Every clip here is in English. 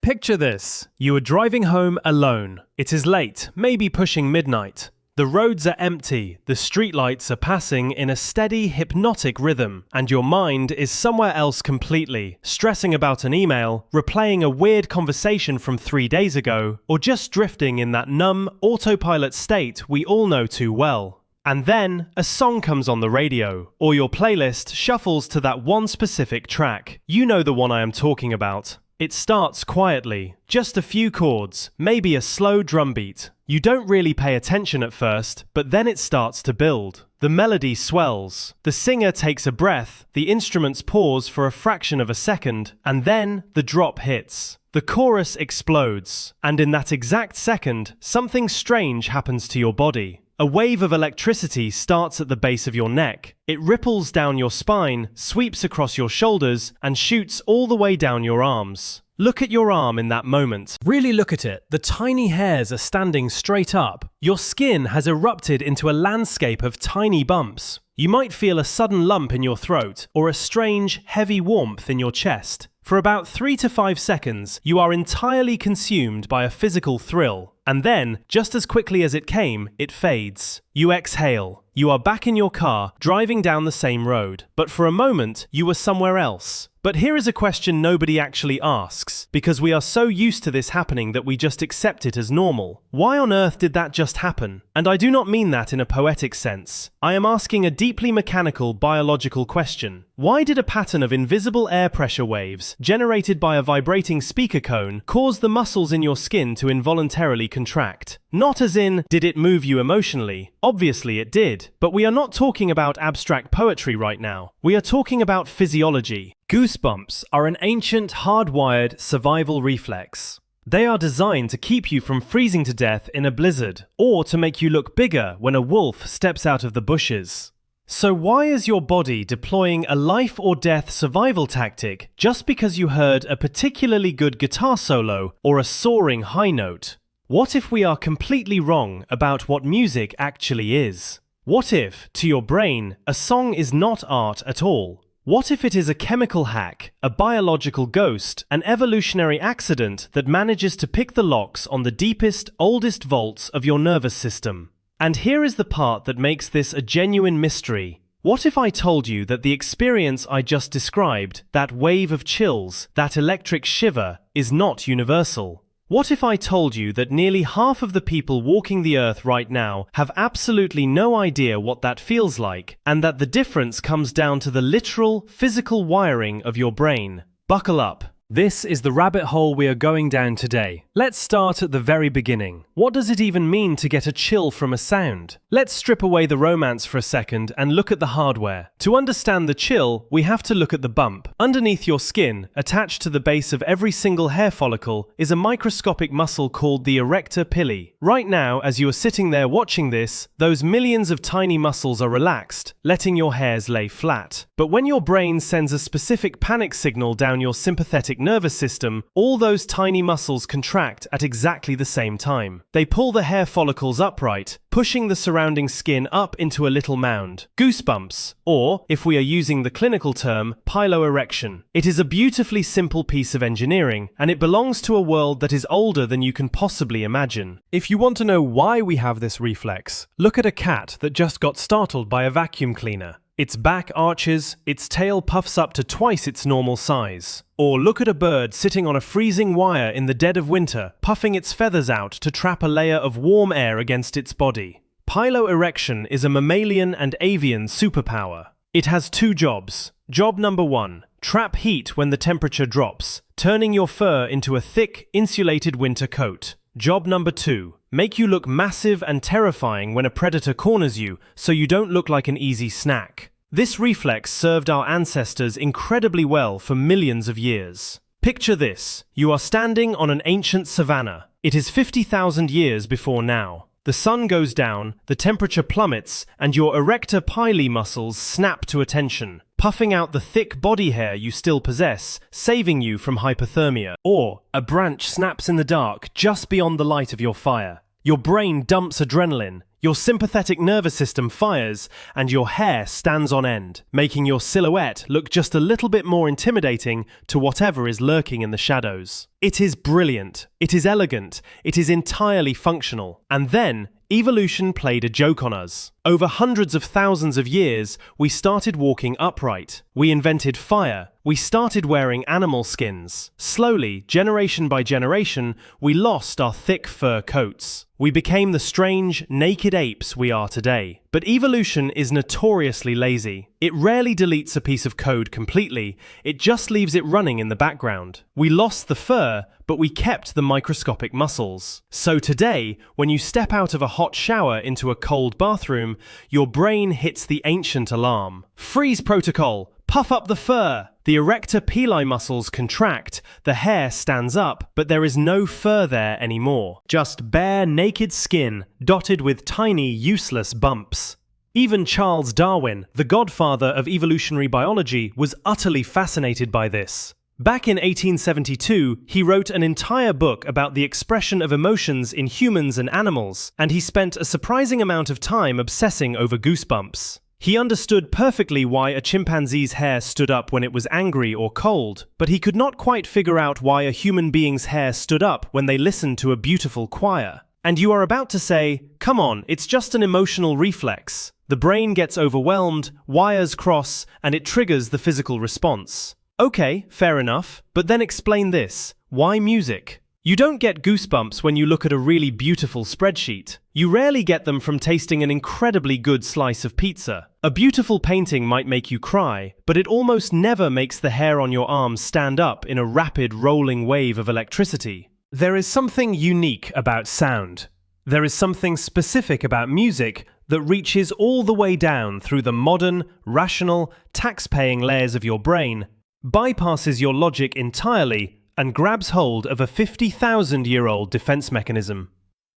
Picture this. You are driving home alone. It is late, maybe pushing midnight. The roads are empty, the streetlights are passing in a steady, hypnotic rhythm, and your mind is somewhere else completely, stressing about an email, replaying a weird conversation from 3 days ago, or just drifting in that numb, autopilot state we all know too well. And then, a song comes on the radio, or your playlist shuffles to that one specific track. You know the one I am talking about. It starts quietly, just a few chords, maybe a slow drum beat. You don't really pay attention at first, but then it starts to build. The melody swells, the singer takes a breath, the instruments pause for a fraction of a second, and then the drop hits. The chorus explodes, and in that exact second, something strange happens to your body. A wave of electricity starts at the base of your neck. It ripples down your spine, sweeps across your shoulders, and shoots all the way down your arms. Look at your arm in that moment. Really look at it. The tiny hairs are standing straight up. Your skin has erupted into a landscape of tiny bumps. You might feel a sudden lump in your throat, or a strange, heavy warmth in your chest. For about 3 to 5 seconds, you are entirely consumed by a physical thrill. And then, just as quickly as it came, it fades. You exhale. You are back in your car, driving down the same road. But for a moment, you were somewhere else. But here is a question nobody actually asks, because we are so used to this happening that we just accept it as normal. Why on earth did that just happen? And I do not mean that in a poetic sense. I am asking a deeply mechanical, biological question. Why did a pattern of invisible air pressure waves, generated by a vibrating speaker cone, cause the muscles in your skin to involuntarily contract? Not as in, did it move you emotionally? Obviously it did. But we are not talking about abstract poetry right now. We are talking about physiology. Goosebumps are an ancient, hardwired survival reflex. They are designed to keep you from freezing to death in a blizzard, or to make you look bigger when a wolf steps out of the bushes. So why is your body deploying a life or death survival tactic just because you heard a particularly good guitar solo or a soaring high note? What if we are completely wrong about what music actually is? What if, to your brain, a song is not art at all? What if it is a chemical hack, a biological ghost, an evolutionary accident that manages to pick the locks on the deepest, oldest vaults of your nervous system? And here is the part that makes this a genuine mystery. What if I told you that the experience I just described, that wave of chills, that electric shiver, is not universal? What if I told you that nearly half of the people walking the earth right now have absolutely no idea what that feels like, and that the difference comes down to the literal, physical wiring of your brain? Buckle up. This is the rabbit hole we are going down today. Let's start at the very beginning. What does it even mean to get a chill from a sound? Let's strip away the romance for a second and look at the hardware. To understand the chill, we have to look at the bump. Underneath your skin, attached to the base of every single hair follicle, is a microscopic muscle called the erector pili. Right now, as you are sitting there watching this, those millions of tiny muscles are relaxed, letting your hairs lay flat. But when your brain sends a specific panic signal down your sympathetic nervous system, all those tiny muscles contract at exactly the same time. They pull the hair follicles upright, pushing the surrounding skin up into a little mound. Goosebumps, or, if we are using the clinical term, piloerection. It is a beautifully simple piece of engineering, and it belongs to a world that is older than you can possibly imagine. If you want to know why we have this reflex, look at a cat that just got startled by a vacuum cleaner. Its back arches, its tail puffs up to twice its normal size. Or look at a bird sitting on a freezing wire in the dead of winter, puffing its feathers out to trap a layer of warm air against its body. Piloerection is a mammalian and avian superpower. It has 2 jobs. Job number 1, trap heat when the temperature drops, turning your fur into a thick, insulated winter coat. Job number 2, make you look massive and terrifying when a predator corners you, so you don't look like an easy snack. This reflex served our ancestors incredibly well for millions of years. Picture this. You are standing on an ancient savanna. It is 50,000 years before now. The sun goes down, the temperature plummets, and your erector pili muscles snap to attention, puffing out the thick body hair you still possess, saving you from hypothermia. Or, a branch snaps in the dark just beyond the light of your fire. Your brain dumps adrenaline. Your sympathetic nervous system fires, and your hair stands on end, making your silhouette look just a little bit more intimidating to whatever is lurking in the shadows. It is brilliant, it is elegant, it is entirely functional. And then, evolution played a joke on us. Over hundreds of thousands of years, we started walking upright. We invented fire. We started wearing animal skins. Slowly, generation by generation, we lost our thick fur coats. We became the strange, naked apes we are today. But evolution is notoriously lazy. It rarely deletes a piece of code completely, it just leaves it running in the background. We lost the fur, but we kept the microscopic muscles. So today, when you step out of a hot shower into a cold bathroom, your brain hits the ancient alarm. Freeze protocol! Puff up the fur! The erector pili muscles contract, the hair stands up, but there is no fur there anymore. Just bare, naked skin, dotted with tiny, useless bumps. Even Charles Darwin, the godfather of evolutionary biology, was utterly fascinated by this. Back in 1872, he wrote an entire book about the expression of emotions in humans and animals, and he spent a surprising amount of time obsessing over goosebumps. He understood perfectly why a chimpanzee's hair stood up when it was angry or cold, but he could not quite figure out why a human being's hair stood up when they listened to a beautiful choir. And you are about to say, come on, it's just an emotional reflex. The brain gets overwhelmed, wires cross, and it triggers the physical response. Okay, fair enough, but then explain this. Why music? You don't get goosebumps when you look at a really beautiful spreadsheet. You rarely get them from tasting an incredibly good slice of pizza. A beautiful painting might make you cry, but it almost never makes the hair on your arms stand up in a rapid rolling wave of electricity. There is something unique about sound. There is something specific about music that reaches all the way down through the modern, rational, tax-paying layers of your brain, bypasses your logic entirely, and grabs hold of a 50,000-year-old defense mechanism.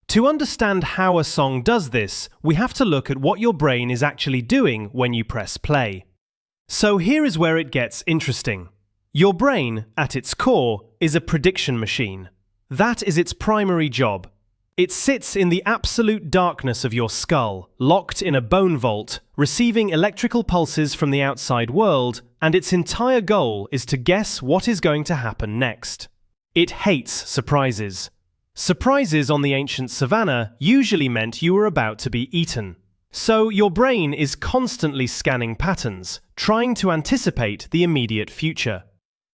To understand how a song does this, we have to look at what your brain is actually doing when you press play. So here is where it gets interesting. Your brain, at its core, is a prediction machine. That is its primary job. It sits in the absolute darkness of your skull, locked in a bone vault, receiving electrical pulses from the outside world, and its entire goal is to guess what is going to happen next. It hates surprises. Surprises on the ancient savannah usually meant you were about to be eaten. So your brain is constantly scanning patterns, trying to anticipate the immediate future.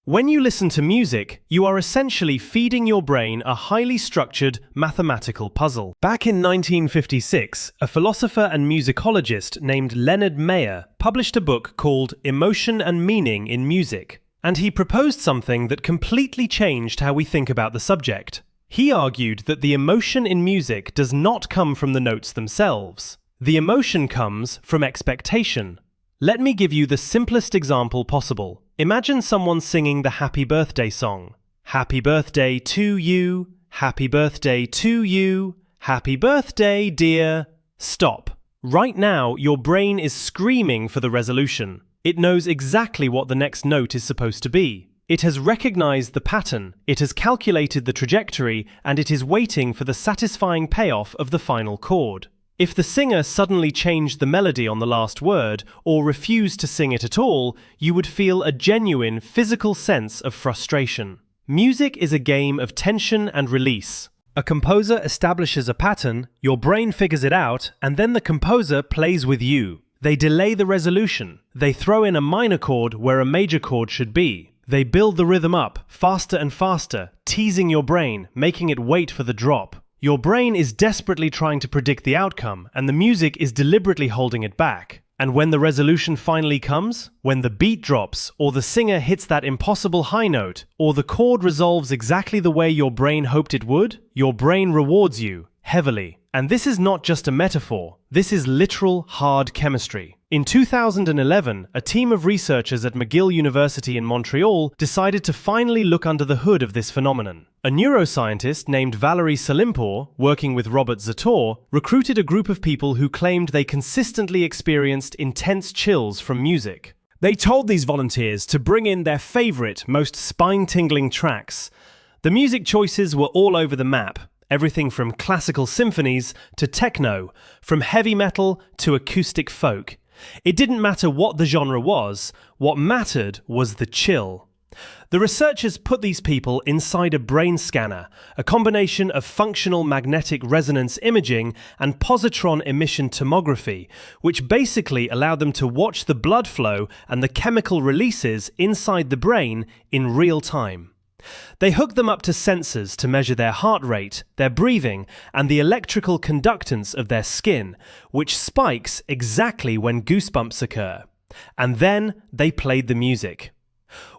When you listen to music, you are essentially feeding your brain a highly structured mathematical puzzle. Back in 1956, a philosopher and musicologist named Leonard Meyer published a book called Emotion and Meaning in Music, and he proposed something that completely changed how we think about the subject. He argued that the emotion in music does not come from the notes themselves. The emotion comes from expectation. Let me give you the simplest example possible. Imagine someone singing the Happy Birthday song. Happy birthday to you, happy birthday to you, happy birthday, dear. Stop. Right now, your brain is screaming for the resolution. It knows exactly what the next note is supposed to be. It has recognized the pattern, it has calculated the trajectory, and it is waiting for the satisfying payoff of the final chord. If the singer suddenly changed the melody on the last word, or refused to sing it at all, you would feel a genuine physical sense of frustration. Music is a game of tension and release. A composer establishes a pattern, your brain figures it out, and then the composer plays with you. They delay the resolution. They throw in a minor chord where a major chord should be. They build the rhythm up, faster and faster, teasing your brain, making it wait for the drop. Your brain is desperately trying to predict the outcome, and the music is deliberately holding it back. And when the resolution finally comes, when the beat drops, or the singer hits that impossible high note, or the chord resolves exactly the way your brain hoped it would, your brain rewards you, heavily. And this is not just a metaphor, this is literal hard chemistry. In 2011, a team of researchers at McGill University in Montreal decided to finally look under the hood of this phenomenon. A neuroscientist named Valerie Salimpour, working with Robert Zator, recruited a group of people who claimed they consistently experienced intense chills from music. They told these volunteers to bring in their favorite, most spine-tingling tracks. The music choices were all over the map. Everything from classical symphonies to techno, from heavy metal to acoustic folk. It didn't matter what the genre was, what mattered was the chill. The researchers put these people inside a brain scanner, a combination of functional magnetic resonance imaging and positron emission tomography, which basically allowed them to watch the blood flow and the chemical releases inside the brain in real time. They hooked them up to sensors to measure their heart rate, their breathing, and the electrical conductance of their skin, which spikes exactly when goosebumps occur. And then they played the music.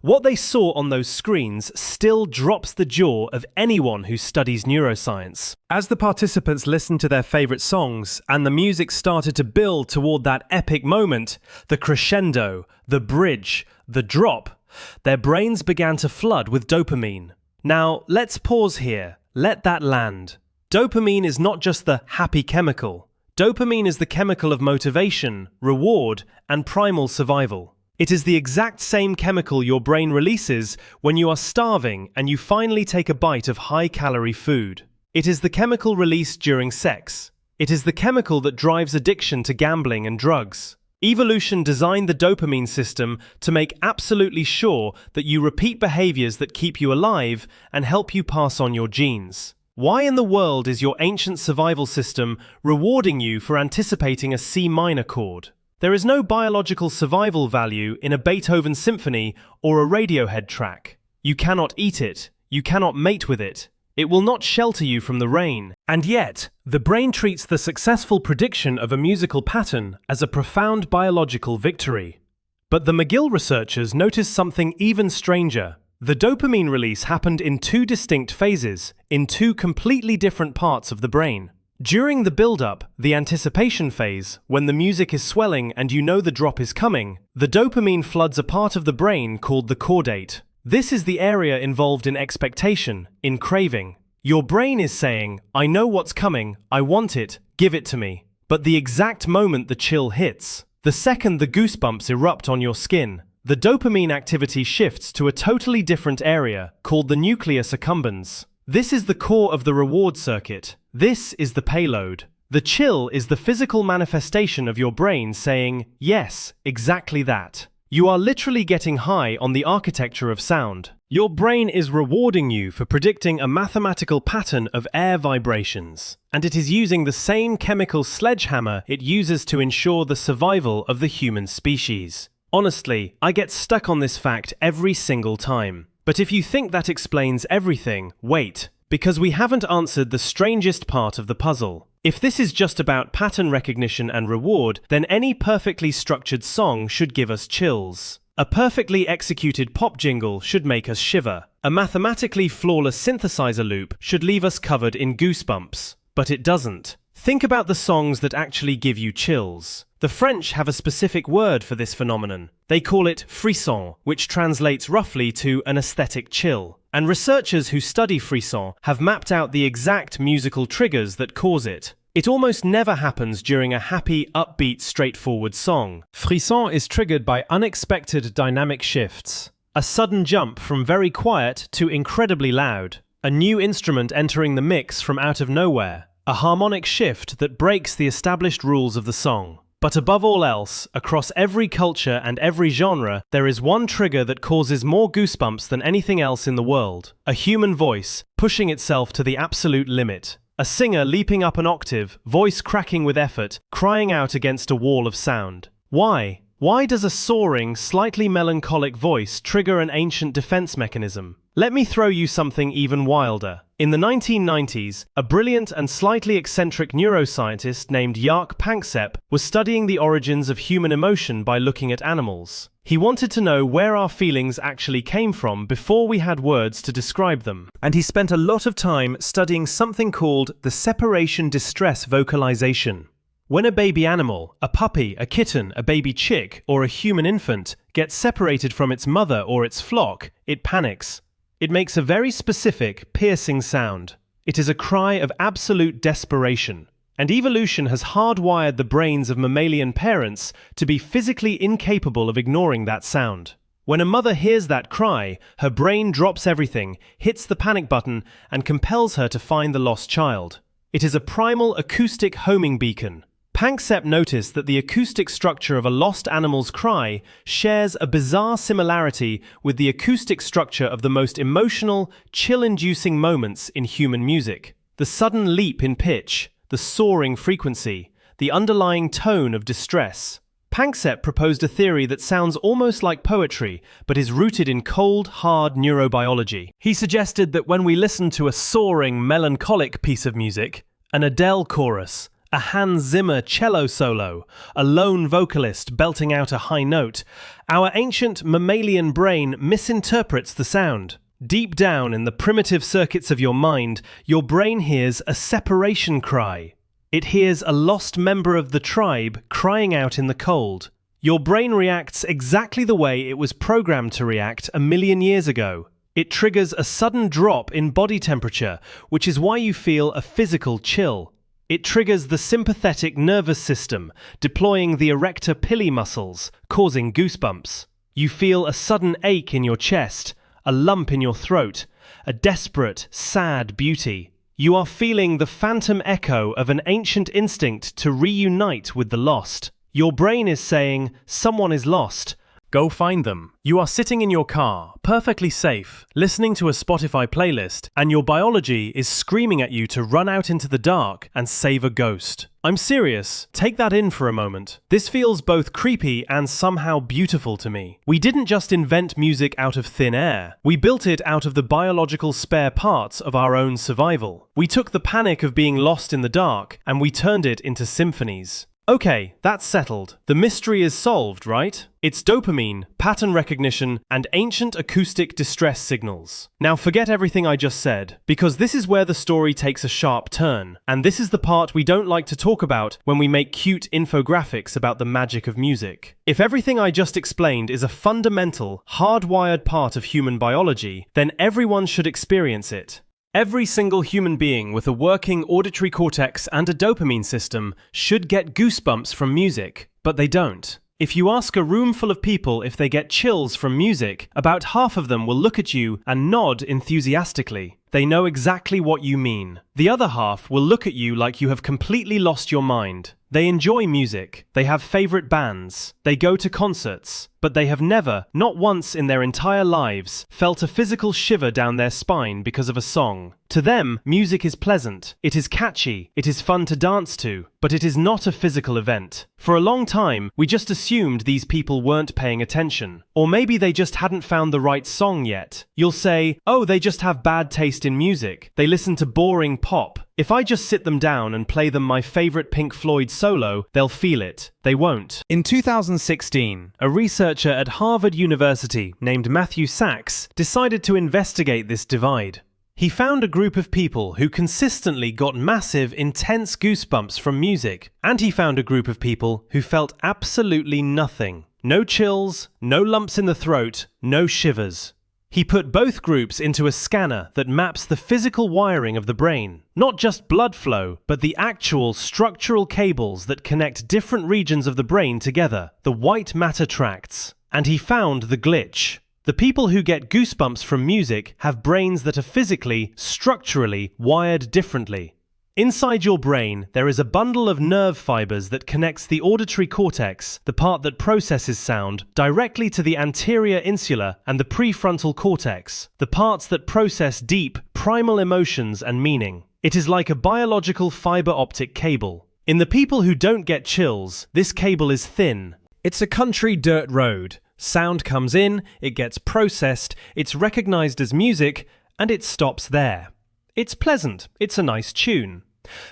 What they saw on those screens still drops the jaw of anyone who studies neuroscience. As the participants listened to their favorite songs and the music started to build toward that epic moment, the crescendo, the bridge, the drop, their brains began to flood with dopamine. Now, let's pause here. Let that land. Dopamine is not just the happy chemical. Dopamine is the chemical of motivation, reward, and primal survival. It is the exact same chemical your brain releases when you are starving and you finally take a bite of high-calorie food. It is the chemical released during sex. It is the chemical that drives addiction to gambling and drugs. Evolution designed the dopamine system to make absolutely sure that you repeat behaviors that keep you alive and help you pass on your genes. Why in the world is your ancient survival system rewarding you for anticipating a C minor chord? There is no biological survival value in a Beethoven symphony or a Radiohead track. You cannot eat it. You cannot mate with it. It will not shelter you from the rain. And yet, the brain treats the successful prediction of a musical pattern as a profound biological victory. But the McGill researchers noticed something even stranger. The dopamine release happened in two distinct phases, in two completely different parts of the brain. During the build-up, the anticipation phase, when the music is swelling and you know the drop is coming, the dopamine floods a part of the brain called the caudate. This is the area involved in expectation, in craving. Your brain is saying, I know what's coming, I want it, give it to me. But the exact moment the chill hits, the second the goosebumps erupt on your skin, the dopamine activity shifts to a totally different area called the nucleus accumbens. This is the core of the reward circuit. This is the payload. The chill is the physical manifestation of your brain saying, yes, exactly that. You are literally getting high on the architecture of sound. Your brain is rewarding you for predicting a mathematical pattern of air vibrations, and it is using the same chemical sledgehammer it uses to ensure the survival of the human species. Honestly, I get stuck on this fact every single time. But if you think that explains everything, wait, because we haven't answered the strangest part of the puzzle. If this is just about pattern recognition and reward, then any perfectly structured song should give us chills. A perfectly executed pop jingle should make us shiver. A mathematically flawless synthesizer loop should leave us covered in goosebumps. But it doesn't. Think about the songs that actually give you chills. The French have a specific word for this phenomenon. They call it frisson, which translates roughly to an aesthetic chill. And researchers who study frisson have mapped out the exact musical triggers that cause it. It almost never happens during a happy, upbeat, straightforward song. Frisson is triggered by unexpected dynamic shifts. A sudden jump from very quiet to incredibly loud. A new instrument entering the mix from out of nowhere. A harmonic shift that breaks the established rules of the song. But above all else, across every culture and every genre, there is one trigger that causes more goosebumps than anything else in the world. A human voice, pushing itself to the absolute limit. A singer leaping up an octave, voice cracking with effort, crying out against a wall of sound. Why? Why does a soaring, slightly melancholic voice trigger an ancient defense mechanism? Let me throw you something even wilder. In the 1990s, a brilliant and slightly eccentric neuroscientist named Jaak Panksepp was studying the origins of human emotion by looking at animals. He wanted to know where our feelings actually came from before we had words to describe them. And he spent a lot of time studying something called the separation distress vocalization. When a baby animal, a puppy, a kitten, a baby chick, or a human infant gets separated from its mother or its flock, it panics. It makes a very specific, piercing sound. It is a cry of absolute desperation. And evolution has hardwired the brains of mammalian parents to be physically incapable of ignoring that sound. When a mother hears that cry, her brain drops everything, hits the panic button, and compels her to find the lost child. It is a primal acoustic homing beacon. Panksepp noticed that the acoustic structure of a lost animal's cry shares a bizarre similarity with the acoustic structure of the most emotional, chill-inducing moments in human music. The sudden leap in pitch, the soaring frequency, the underlying tone of distress. Panksepp proposed a theory that sounds almost like poetry, but is rooted in cold, hard neurobiology. He suggested that when we listen to a soaring, melancholic piece of music, an Adele chorus, a Hans Zimmer cello solo, a lone vocalist belting out a high note, our ancient mammalian brain misinterprets the sound. Deep down in the primitive circuits of your mind, your brain hears a separation cry. It hears a lost member of the tribe crying out in the cold. Your brain reacts exactly the way it was programmed to react 1,000,000 years ago. It triggers a sudden drop in body temperature, which is why you feel a physical chill. It triggers the sympathetic nervous system, deploying the erector pili muscles, causing goosebumps. You feel a sudden ache in your chest, a lump in your throat, a desperate, sad beauty. You are feeling the phantom echo of an ancient instinct to reunite with the lost. Your brain is saying, someone is lost. Go find them. You are sitting in your car, perfectly safe, listening to a Spotify playlist, and your biology is screaming at you to run out into the dark and save a ghost. I'm serious. Take that in for a moment. This feels both creepy and somehow beautiful to me. We didn't just invent music out of thin air. We built it out of the biological spare parts of our own survival. We took the panic of being lost in the dark and we turned it into symphonies. Okay, that's settled. The mystery is solved, right? It's dopamine, pattern recognition, and ancient acoustic distress signals. Now forget everything I just said, because this is where the story takes a sharp turn, and this is the part we don't like to talk about when we make cute infographics about the magic of music. If everything I just explained is a fundamental, hardwired part of human biology, then everyone should experience it. Every single human being with a working auditory cortex and a dopamine system should get goosebumps from music, but they don't. If you ask a room full of people if they get chills from music, about half of them will look at you and nod enthusiastically. They know exactly what you mean. The other half will look at you like you have completely lost your mind. They enjoy music, they have favorite bands, they go to concerts, but they have never, not once in their entire lives, felt a physical shiver down their spine because of a song. To them, music is pleasant, it is catchy, it is fun to dance to, but it is not a physical event. For a long time, we just assumed these people weren't paying attention. Or maybe they just hadn't found the right song yet. You'll say, oh, they just have bad taste in music. They listen to boring pop. If I just sit them down and play them my favorite Pink Floyd solo, they'll feel it. They won't. In 2016, a researcher at Harvard University named Matthew Sachs decided to investigate this divide. He found a group of people who consistently got massive, intense goosebumps from music, and he found a group of people who felt absolutely nothing. No chills, no lumps in the throat, no shivers. He put both groups into a scanner that maps the physical wiring of the brain, not just blood flow, but the actual structural cables that connect different regions of the brain together, the white matter tracts. And he found the glitch. The people who get goosebumps from music have brains that are physically, structurally wired differently. Inside your brain, there is a bundle of nerve fibers that connects the auditory cortex, the part that processes sound, directly to the anterior insula and the prefrontal cortex, the parts that process deep, primal emotions and meaning. It is like a biological fiber optic cable. In the people who don't get chills, this cable is thin. It's a country dirt road. Sound comes in, it gets processed, it's recognized as music, and it stops there. It's pleasant, it's a nice tune.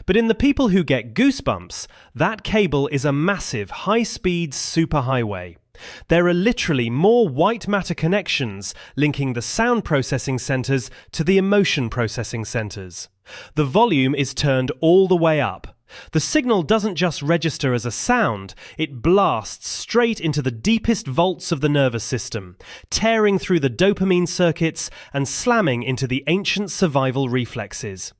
But in the people who get goosebumps, that cable is a massive, high-speed superhighway. There are literally more white matter connections linking the sound processing centers to the emotion processing centers. The volume is turned all the way up. The signal doesn't just register as a sound, it blasts straight into the deepest vaults of the nervous system, tearing through the dopamine circuits and slamming into the ancient survival reflexes.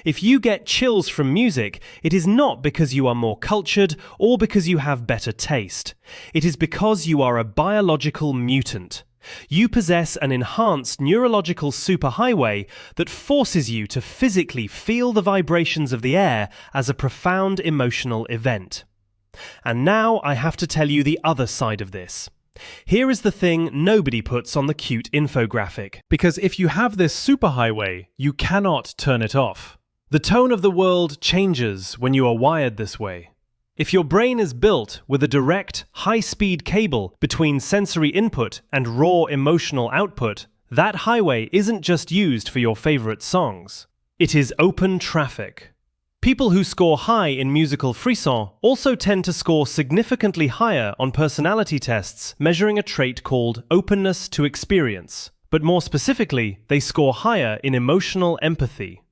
If you get chills from music, it is not because you are more cultured or because you have better taste. It is because you are a biological mutant. You possess an enhanced neurological superhighway that forces you to physically feel the vibrations of the air as a profound emotional event. And now I have to tell you the other side of this. Here is the thing nobody puts on the cute infographic. Because if you have this superhighway, you cannot turn it off. The tone of the world changes when you are wired this way. If your brain is built with a direct, high-speed cable between sensory input and raw emotional output, that highway isn't just used for your favorite songs. It is open traffic. People who score high in musical frisson also tend to score significantly higher on personality tests measuring a trait called openness to experience. But more specifically, they score higher in emotional empathy.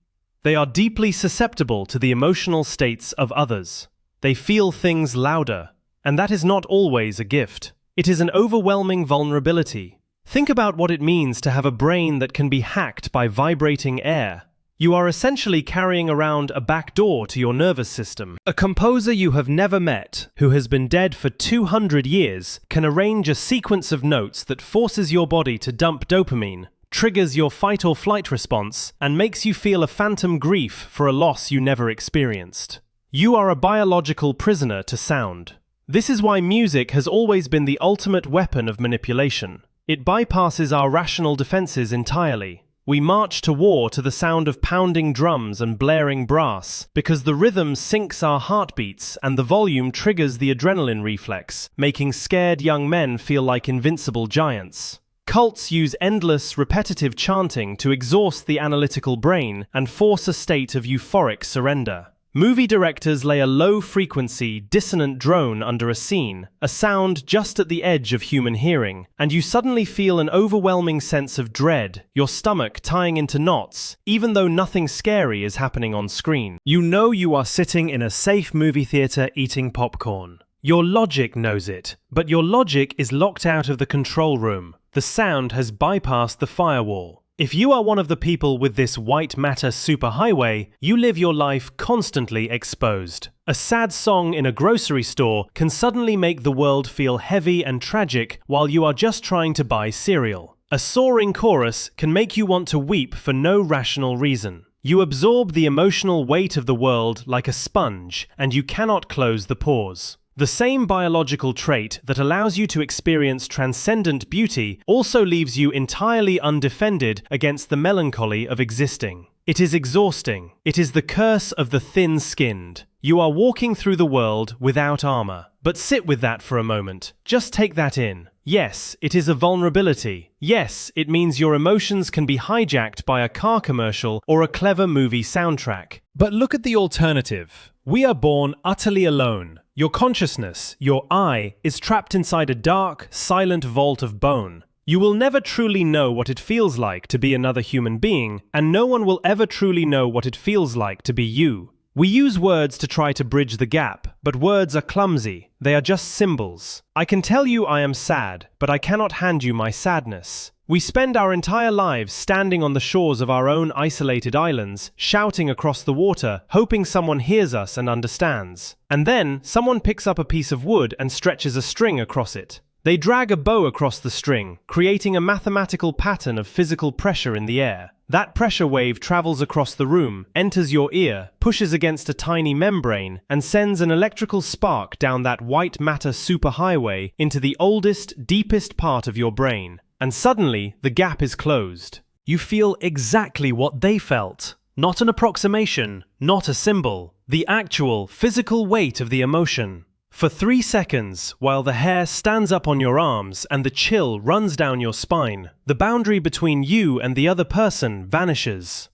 They are deeply susceptible to the emotional states of others. They feel things louder, and that is not always a gift. It is an overwhelming vulnerability. Think about what it means to have a brain that can be hacked by vibrating air. You are essentially carrying around a back door to your nervous system. A composer you have never met, who has been dead for 200 years, can arrange a sequence of notes that forces your body to dump dopamine, triggers your fight or flight response, and makes you feel a phantom grief for a loss you never experienced. You are a biological prisoner to sound. This is why music has always been the ultimate weapon of manipulation. It bypasses our rational defenses entirely. We march to war to the sound of pounding drums and blaring brass, because the rhythm syncs our heartbeats and the volume triggers the adrenaline reflex, making scared young men feel like invincible giants. Cults use endless, repetitive chanting to exhaust the analytical brain and force a state of euphoric surrender. Movie directors lay a low-frequency, dissonant drone under a scene, a sound just at the edge of human hearing, and you suddenly feel an overwhelming sense of dread, your stomach tying into knots, even though nothing scary is happening on screen. You know you are sitting in a safe movie theater eating popcorn. Your logic knows it, but your logic is locked out of the control room. The sound has bypassed the firewall. If you are one of the people with this white matter superhighway, you live your life constantly exposed. A sad song in a grocery store can suddenly make the world feel heavy and tragic while you are just trying to buy cereal. A soaring chorus can make you want to weep for no rational reason. You absorb the emotional weight of the world like a sponge, and you cannot close the pores. The same biological trait that allows you to experience transcendent beauty also leaves you entirely undefended against the melancholy of existing. It is exhausting. It is the curse of the thin-skinned. You are walking through the world without armor. But sit with that for a moment. Just take that in. Yes, it is a vulnerability. Yes, it means your emotions can be hijacked by a car commercial or a clever movie soundtrack. But look at the alternative. We are born utterly alone. Your consciousness, your I, is trapped inside a dark, silent vault of bone. You will never truly know what it feels like to be another human being, and no one will ever truly know what it feels like to be you. We use words to try to bridge the gap, but words are clumsy. They are just symbols. I can tell you I am sad, but I cannot hand you my sadness. We spend our entire lives standing on the shores of our own isolated islands, shouting across the water, hoping someone hears us and understands. And then, someone picks up a piece of wood and stretches a string across it. They drag a bow across the string, creating a mathematical pattern of physical pressure in the air. That pressure wave travels across the room, enters your ear, pushes against a tiny membrane, and sends an electrical spark down that white matter superhighway into the oldest, deepest part of your brain. And suddenly, the gap is closed. You feel exactly what they felt. Not an approximation, not a symbol. The actual, physical weight of the emotion. For 3 seconds, while the hair stands up on your arms and the chill runs down your spine, the boundary between you and the other person vanishes.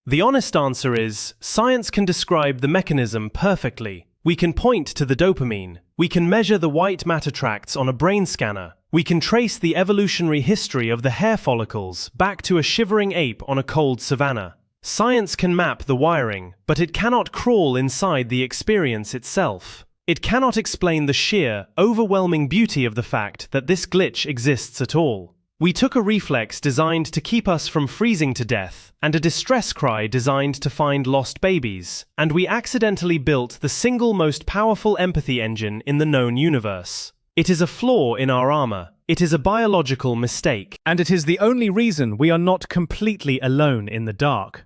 The honest answer is, science can describe the mechanism perfectly. We can point to the dopamine. We can measure the white matter tracts on a brain scanner. We can trace the evolutionary history of the hair follicles back to a shivering ape on a cold savanna. Science can map the wiring, but it cannot crawl inside the experience itself. It cannot explain the sheer, overwhelming beauty of the fact that this glitch exists at all. We took a reflex designed to keep us from freezing to death, and a distress cry designed to find lost babies, and we accidentally built the single most powerful empathy engine in the known universe. It is a flaw in our armor. It is a biological mistake, and it is the only reason we are not completely alone in the dark.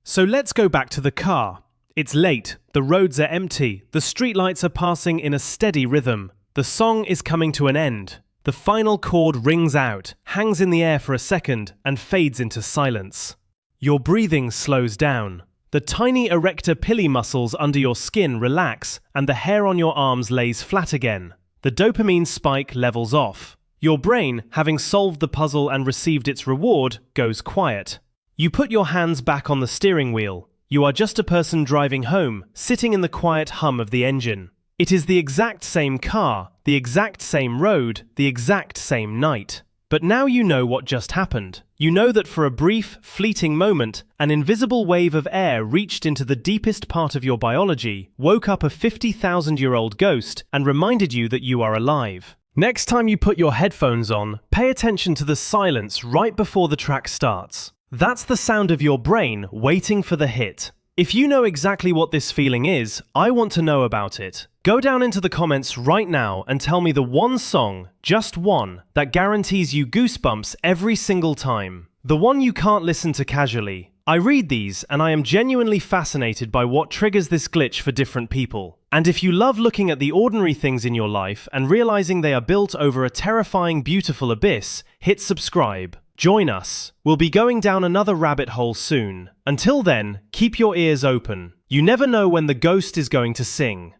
So let's go back to the car. It's late, the roads are empty, the streetlights are passing in a steady rhythm. The song is coming to an end. The final chord rings out, hangs in the air for a second, and fades into silence. Your breathing slows down. The tiny erector pili muscles under your skin relax, and the hair on your arms lays flat again. The dopamine spike levels off. Your brain, having solved the puzzle and received its reward, goes quiet. You put your hands back on the steering wheel. You are just a person driving home, sitting in the quiet hum of the engine. It is the exact same car, the exact same road, the exact same night. But now you know what just happened. You know that for a brief, fleeting moment, an invisible wave of air reached into the deepest part of your biology, woke up a 50,000-year-old ghost, and reminded you that you are alive. Next time you put your headphones on, pay attention to the silence right before the track starts. That's the sound of your brain waiting for the hit. If you know exactly what this feeling is, I want to know about it. Go down into the comments right now and tell me the one song, just one, that guarantees you goosebumps every single time. The one you can't listen to casually. I read these and I am genuinely fascinated by what triggers this glitch for different people. And if you love looking at the ordinary things in your life and realizing they are built over a terrifying, beautiful abyss, hit subscribe. Join us. We'll be going down another rabbit hole soon. Until then, keep your ears open. You never know when the ghost is going to sing.